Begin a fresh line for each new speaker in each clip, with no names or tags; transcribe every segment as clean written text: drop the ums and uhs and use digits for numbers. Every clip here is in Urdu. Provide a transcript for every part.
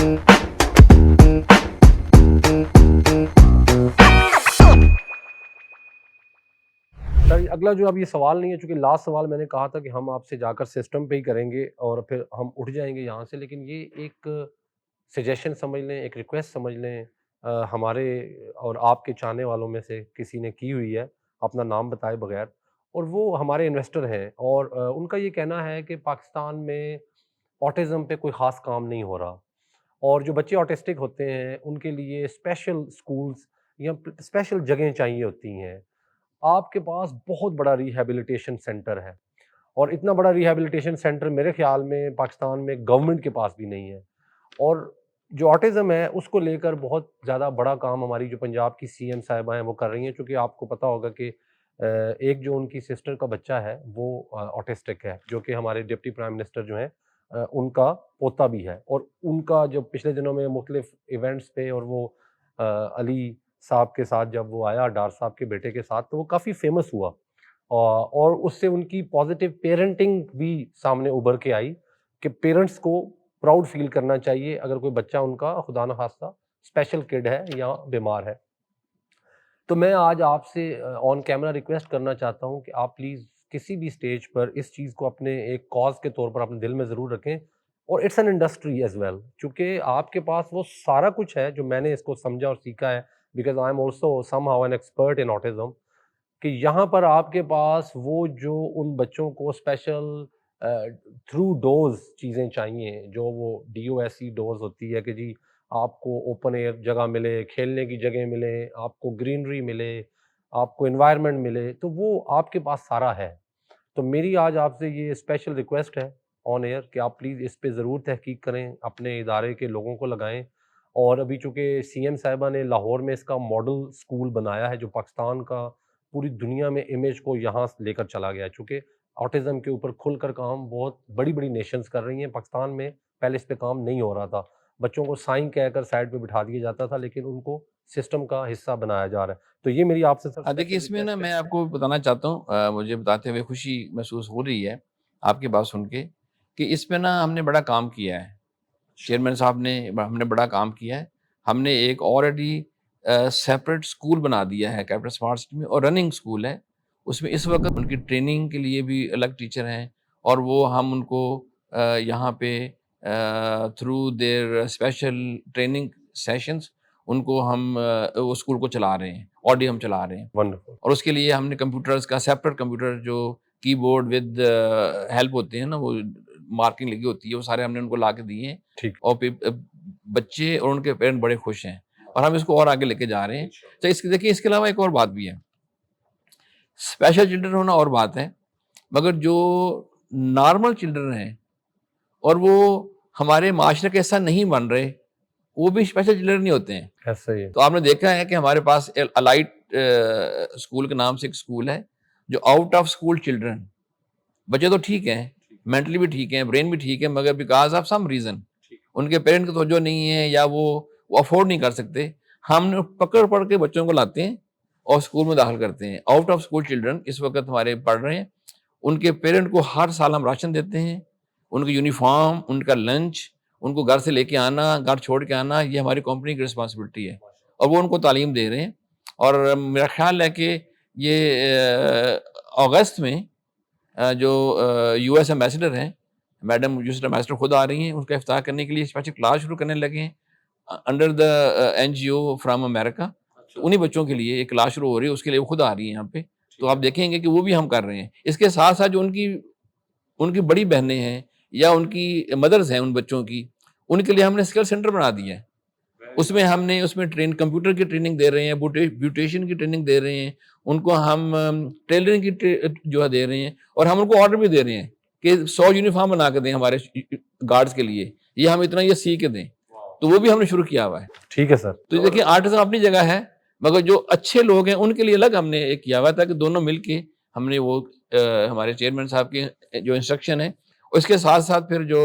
سر اگلا جو اب یہ سوال نہیں ہے، چونکہ لاسٹ سوال میں نے کہا تھا کہ ہم آپ سے جا کر سسٹم پہ ہی کریں گے اور پھر ہم اٹھ جائیں گے یہاں سے، لیکن یہ ایک سجیشن سمجھ لیں، ایک ریکویسٹ سمجھ لیں، ہمارے اور آپ کے چاہنے والوں میں سے کسی نے کی ہوئی ہے اپنا نام بتائے بغیر، اور وہ ہمارے انویسٹر ہیں، اور ان کا یہ کہنا ہے کہ پاکستان میں آٹزم پہ کوئی خاص کام نہیں ہو رہا، اور جو بچے آٹسٹک ہوتے ہیں ان کے لیے اسپیشل سکولز یا اسپیشل جگہیں چاہیے ہوتی ہیں۔ آپ کے پاس بہت بڑا ریہیبلیٹیشن سینٹر ہے، اور اتنا بڑا ریہیبلیٹیشن سینٹر میرے خیال میں پاکستان میں گورنمنٹ کے پاس بھی نہیں ہے، اور جو آٹزم ہے اس کو لے کر بہت زیادہ بڑا کام ہماری جو پنجاب کی سی ایم صاحبہ ہیں وہ کر رہی ہیں، چونکہ آپ کو پتہ ہوگا کہ ایک جو ان کی سسٹر کا بچہ ہے وہ آٹسٹک ہے، جو کہ ہمارے ڈپٹی پرائم منسٹر جو ہیں ان کا پوتا بھی ہے، اور ان کا جو پچھلے دنوں میں مختلف ایونٹس پہ اور وہ علی صاحب کے ساتھ جب وہ آیا، ڈار صاحب کے بیٹے کے ساتھ، تو وہ کافی فیمس ہوا، اور اس سے ان کی پازیٹیو پیرنٹنگ بھی سامنے ابھر کے آئی کہ پیرنٹس کو پراؤڈ فیل کرنا چاہیے اگر کوئی بچہ ان کا خدا نخواستہ اسپیشل کڈ ہے یا بیمار ہے۔ تو میں آج آپ سے آن کیمرہ ریکویسٹ کرنا چاہتا ہوں کہ آپ پلیز کسی بھی سٹیج پر اس چیز کو اپنے ایک کاز کے طور پر اپنے دل میں ضرور رکھیں، اور it's an industry as well, چونکہ آپ کے پاس وہ سارا کچھ ہے جو میں نے اس کو سمجھا اور سیکھا ہے، because I am also some how an expert in autism, کہ یہاں پر آپ کے پاس وہ جو ان بچوں کو اسپیشل تھرو ڈوز چیزیں چاہیے، جو وہ D O S C dose ہوتی ہے کہ جی آپ کو اوپن ایئر جگہ ملے، کھیلنے کی جگہ ملے، آپ کو گرینری ملے، آپ کو انوائرمنٹ ملے، تو وہ آپ کے پاس سارا ہے۔ تو میری آج آپ سے یہ اسپیشل ریکویسٹ ہے آن ایئر کہ آپ پلیز اس پہ ضرور تحقیق کریں، اپنے ادارے کے لوگوں کو لگائیں، اور ابھی چونکہ سی ایم صاحبہ نے لاہور میں اس کا ماڈل اسکول بنایا ہے جو پاکستان کا پوری دنیا میں امیج کو یہاں لے کر چلا گیا ہے، چونکہ آٹزم کے اوپر کھل کر کام بہت بڑی بڑی نیشنز کر رہی ہیں، پاکستان میں پہلے اس پہ کام نہیں ہو رہا تھا، بچوں کو سائن کہہ کر سائڈ پہ بٹھا دیا جاتا تھا، لیکن ان کو سسٹم کا حصہ بنایا جا رہا ہے۔ تو یہ میری آپ سے سر
دیکھیے
اسپیشل
اس میں نا
ریکویسٹ
میں
ہے۔
آپ کو بتانا چاہتا ہوں، مجھے بتاتے ہوئے خوشی محسوس ہو رہی ہے آپ کی بات سن کے، کہ اس پہ نا ہم نے بڑا کام کیا ہے، چیئرمین صاحب نے، ہم نے بڑا کام کیا ہے، ہم نے ایک آلریڈی سیپریٹ اسکول بنا دیا ہے کیپٹل اسمارٹ سٹی میں، اور رننگ اسکول ہے، اس میں اس وقت ان کی ٹریننگ کے لیے بھی الگ ٹیچر ہیں، اور وہ ہم ان کو یہاں پہ through their special training sessions ان کو ہم اس اسکول کو چلا رہے ہیں، آڈیو ہم چلا رہے ہیں،
ونڈرفل۔
اور اس کے لیے ہم نے کمپیوٹرز کا سیپریٹ کمپیوٹر جو کی بورڈ ود ہیلپ ہوتے ہیں نا، وہ مارکنگ لگی ہوتی ہے، وہ سارے ہم نے ان کو لا کے دیے ہیں،
ٹھیک۔
اور بچے اور ان کے پیرنٹ بڑے خوش ہیں، اور ہم اس کو اور آگے لے کے جا رہے ہیں۔ تو دیکھیے اس کے علاوہ ایک اور بات بھی ہے، اسپیشل چلڈرن ہونا اور بات ہے، مگر جو نارمل چلڈرن ہیں اور وہ ہمارے معاشرے کا حصہ نہیں بن رہے، وہ بھی اسپیشل چلڈرن نہیں ہوتے ہیں۔
ایسا ہی ہے۔
تو آپ نے دیکھا ہے کہ ہمارے پاس الائٹ اسکول کے نام سے ایک اسکول ہے، جو آؤٹ آف اسکول چلڈرن، بچے تو ٹھیک ہیں، مینٹلی بھی ٹھیک ہیں، برین بھی ٹھیک ہے، مگر بیکاز آف سم ریزن ان کے پیرنٹ کی توجہ نہیں ہے، یا وہ افورڈ نہیں کر سکتے، ہم پکڑ پڑھ کے بچوں کو لاتے ہیں اور اسکول میں داخل کرتے ہیں۔ آؤٹ آف اسکول چلڈرن اس وقت ہمارے پڑھ رہے ہیں، ان کے پیرنٹ کو ہر سال ہم راشن دیتے ہیں، ان کی یونیفارم، ان کا لنچ، ان کو گھر سے لے کے آنا، گھر چھوڑ کے آنا، یہ ہماری کمپنی کی رسپانسبلٹی ہے، اور وہ ان کو تعلیم دے رہے ہیں۔ اور میرا خیال ہے کہ یہ اگست میں جو یو ایس ایمبیسڈر ہیں، میڈم یو ایس ایمبیسڈر خود آ رہی ہیں، ان کا افتتاح کرنے کے لیے اسپیشل کلاس شروع کرنے لگے ہیں under the N G O from America, تو انہیں بچوں کے لیے ایک کلاس شروع ہو رہی ہے، اس کے لیے وہ خود آ رہی ہیں یہاں پہ، تو آپ دیکھیں گے کہ وہ بھی ہم کر رہے ہیں۔ اس کے ساتھ ساتھ جو ان کی بڑی بہنیں ہیں یا ان کی مدرز ہیں ان بچوں کی، ان کے لیے ہم نے اسکل سینٹر بنا دیا ہے، اس میں ہم نے کمپیوٹر کی ٹریننگ دے رہے ہیں، بیوٹیشین کی ٹریننگ دے رہے ہیں، ان کو ہم ٹیلرنگ کی جو ہے دے رہے ہیں، اور ہم ان کو آرڈر بھی دے رہے ہیں کہ 100 یونیفارم بنا کے دیں ہمارے گارڈز کے لیے، یہ ہم اتنا یہ سی کے دیں، تو وہ بھی ہم نے شروع کیا ہوا ہے۔
ٹھیک ہے سر۔
تو دیکھیے آرٹزم اپنی جگہ ہے، مگر جو اچھے لوگ ہیں ان کے لیے الگ ہم نے ایک کیا ہوا تھا کہ دونوں مل کے ہم نے وہ ہمارے چیئرمین صاحب کے جو انسٹرکشن ہے، اس کے ساتھ ساتھ پھر جو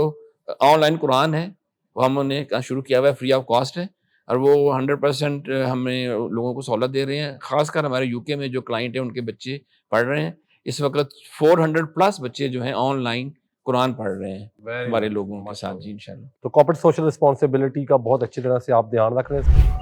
آن لائن قرآن ہے وہ ہم نے شروع کیا ہوا ہے، فری آف کاسٹ ہے، اور وہ 100% ہم نے لوگوں کو سہولت دے رہے ہیں، خاص کر ہمارے یو کے میں جو کلائنٹ ہیں ان کے بچے پڑھ رہے ہیں، اس وقت 400+ بچے جو ہیں آن لائن قرآن پڑھ رہے ہیں ہمارے لوگوں کے ساتھ جی انشاءاللہ.
تو کارپوریٹ سوشل رسپانسبلٹی کا بہت اچھی طرح سے آپ دھیان رکھ رہے ہیں.